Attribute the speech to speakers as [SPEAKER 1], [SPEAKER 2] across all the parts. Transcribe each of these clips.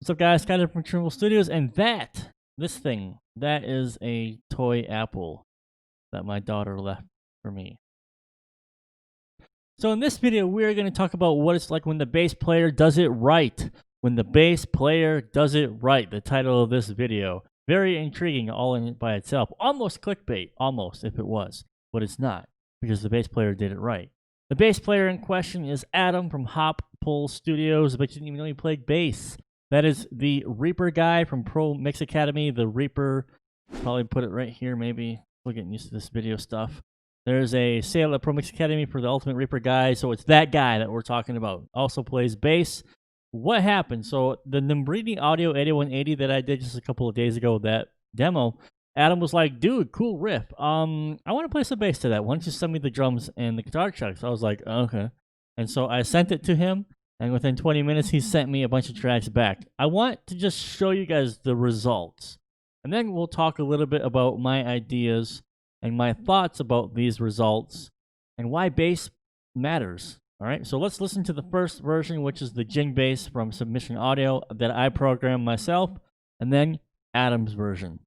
[SPEAKER 1] What's up, guys? Skyler from Chernobyl Studios, and this thing, that is a toy apple that my daughter left for me. So in this video, we're going to talk about what it's like when the bass player does it right. When the bass player does it right, the title of this video. Very intriguing all in by itself. Almost clickbait, almost, if it was. But it's not, because the bass player did it right. The bass player in question is Adam from Hop Pull Studios, but you didn't even know he played bass. That is the Reaper guy from Pro Mix Academy. The Reaper, probably put it right here maybe. We're getting used to this video stuff. There's a sale at Pro Mix Academy for the Ultimate Reaper guy, so it's that guy that we're talking about. Also plays bass. What happened? So the Nimbrini Audio 8180 that I did just a couple of days ago, that demo, Adam was like, dude, cool riff. I want to play some bass to that. Why don't you send me the drums and the guitar tracks? I was like, okay. And so I sent it to him, and within 20 minutes, he sent me a bunch of tracks back. I want to just show you guys the results. And then we'll talk a little bit about my ideas and my thoughts about these results and why bass matters. All right, so let's listen to the first version, which is the Djinnbass from Submission Audio that I programmed myself, and then Adam's version.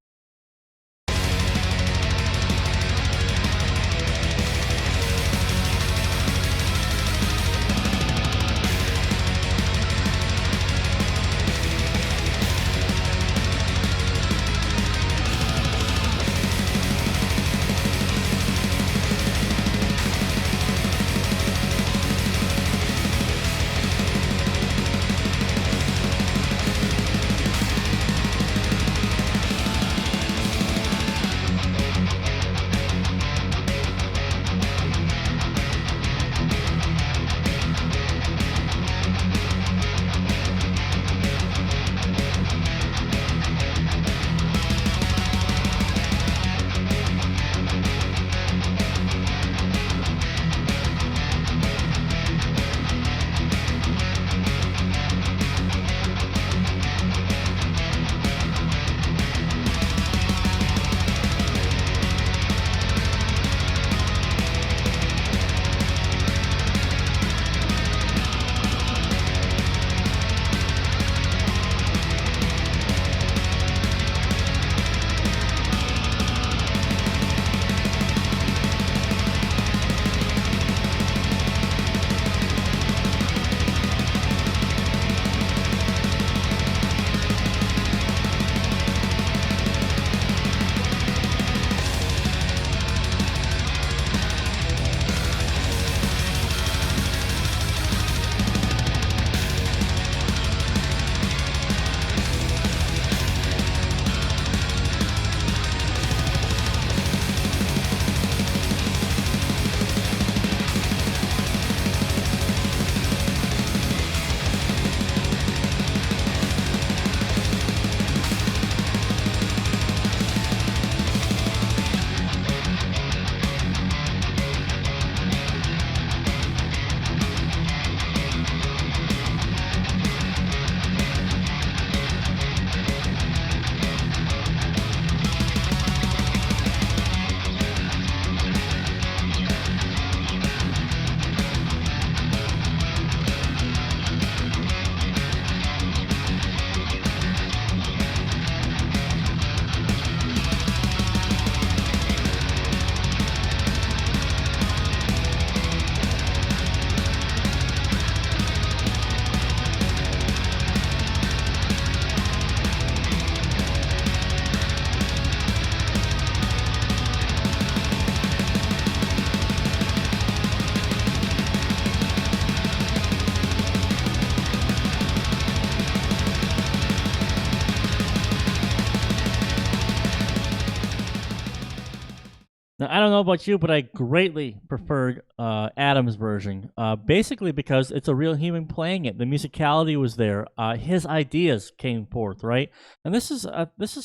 [SPEAKER 1] Now, I don't know about you, but I greatly preferred Adam's version, basically because it's a real human playing it. The musicality was there. His ideas came forth, right? And this is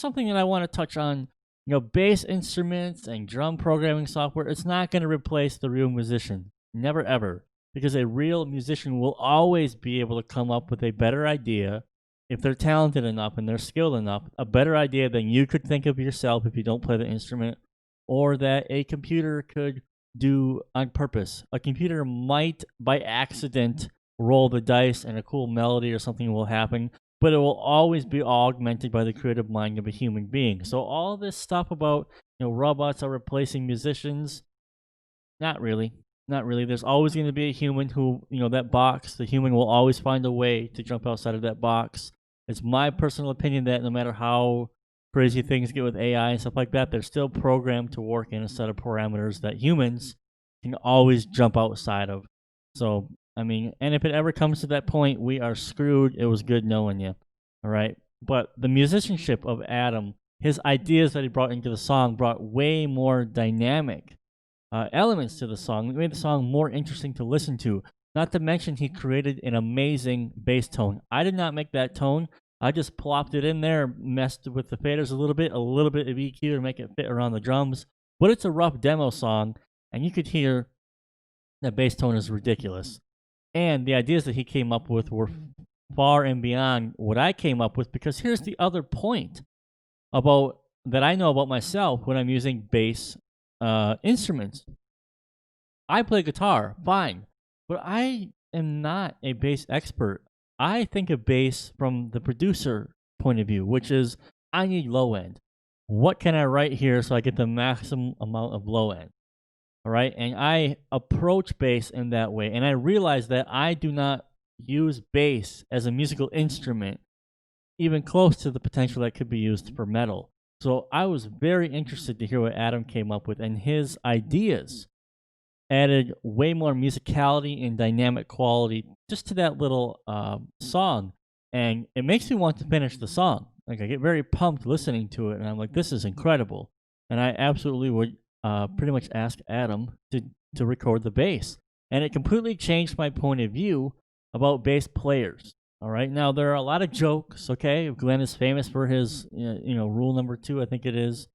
[SPEAKER 1] something that I want to touch on. You know, bass instruments and drum programming software, it's not going to replace the real musician. Never, ever. Because a real musician will always be able to come up with a better idea if they're talented enough and they're skilled enough, a better idea than you could think of yourself if you don't play the instrument, or that a computer could do on purpose. A computer might, by accident, roll the dice and a cool melody or something will happen, but it will always be augmented by the creative mind of a human being. So all this stuff about, robots are replacing musicians, not really. Not really. There's always going to be a human who, that box, the human will always find a way to jump outside of that box. It's my personal opinion that no matter how crazy things get with AI and stuff like that, they're still programmed to work in a set of parameters that humans can always jump outside of. So, and if it ever comes to that point, we are screwed. It was good knowing you. All right. But the musicianship of Adam, his ideas that he brought into the song brought way more dynamic elements to the song. It made the song more interesting to listen to. Not to mention, he created an amazing bass tone. I did not make that tone. I just plopped it in there, messed with the faders a little bit of EQ to make it fit around the drums. But it's a rough demo song, and you could hear that bass tone is ridiculous. And the ideas that he came up with were far and beyond what I came up with, because here's the other point about that I know about myself when I'm using bass instruments. I play guitar, fine, but I am not a bass expert. I think of bass from the producer point of view, which is I need low end. What can I write here so I get the maximum amount of low end? All right, and I approach bass in that way, and I realize that I do not use bass as a musical instrument even close to the potential that could be used for metal. So I was very interested to hear what Adam came up with, and his ideas added way more musicality and dynamic quality just to that little song. And it makes me want to finish the song. Like, I get very pumped listening to it, and I'm like, this is incredible. And I absolutely would pretty much ask Adam to record the bass. And it completely changed my point of view about bass players. All right, now there are a lot of jokes. Okay, Glenn is famous for his, rule number 2, I think it is.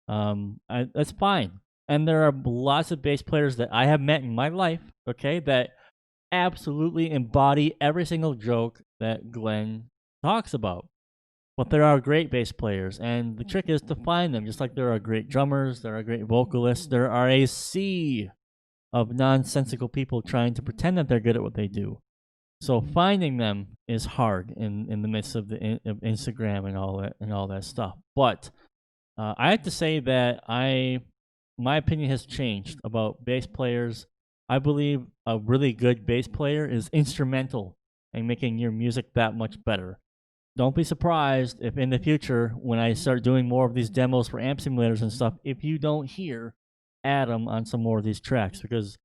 [SPEAKER 1] That's fine. And there are lots of bass players that I have met in my life. Okay, that absolutely embody every single joke that Glenn talks about. But there are great bass players, and the trick is to find them. Just like there are great drummers, there are great vocalists. There are a sea of nonsensical people trying to pretend that they're good at what they do. So finding them is hard in the midst of of Instagram and all that stuff. But I have to say that my opinion has changed about bass players. I believe a really good bass player is instrumental in making your music that much better. Don't be surprised if in the future, when I start doing more of these demos for amp simulators and stuff, if you don't hear Adam on some more of these tracks, because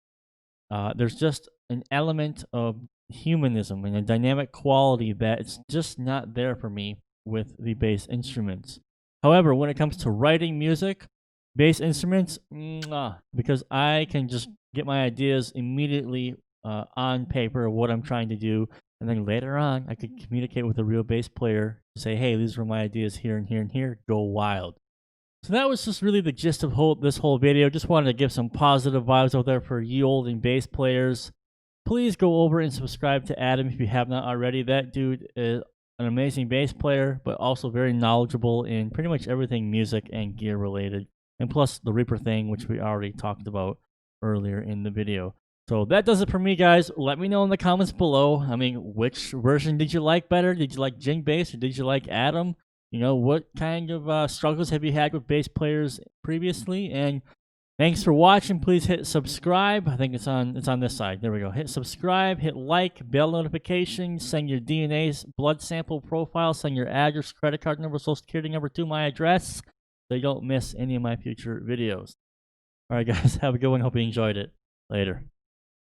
[SPEAKER 1] there's just an element of humanism and a dynamic quality that it's just not there for me with the bass instruments. However, when it comes to writing music, bass instruments, because I can just get my ideas immediately on paper of what I'm trying to do, and then later on I could communicate with a real bass player to say, hey, these were my ideas here and here and here, go wild. So that was just really the gist of this whole video. Just wanted to give some positive vibes out there for ye olden bass players. Please go over and subscribe to Adam if you have not already. That dude is an amazing bass player, but also very knowledgeable in pretty much everything music and gear related. And plus the Reaper thing, which we already talked about earlier in the video. So that does it for me, guys. Let me know in the comments below. Which version did you like better? Did you like Djinnbass or did you like Adam? What kind of struggles have you had with bass players previously? And thanks for watching. Please hit subscribe. I think it's on this side. There we go. Hit subscribe, hit like, bell notifications, send your DNA blood sample profile, send your address, credit card number, social security number to my address so you don't miss any of my future videos. All right, guys, have a good one. Hope you enjoyed it. Later.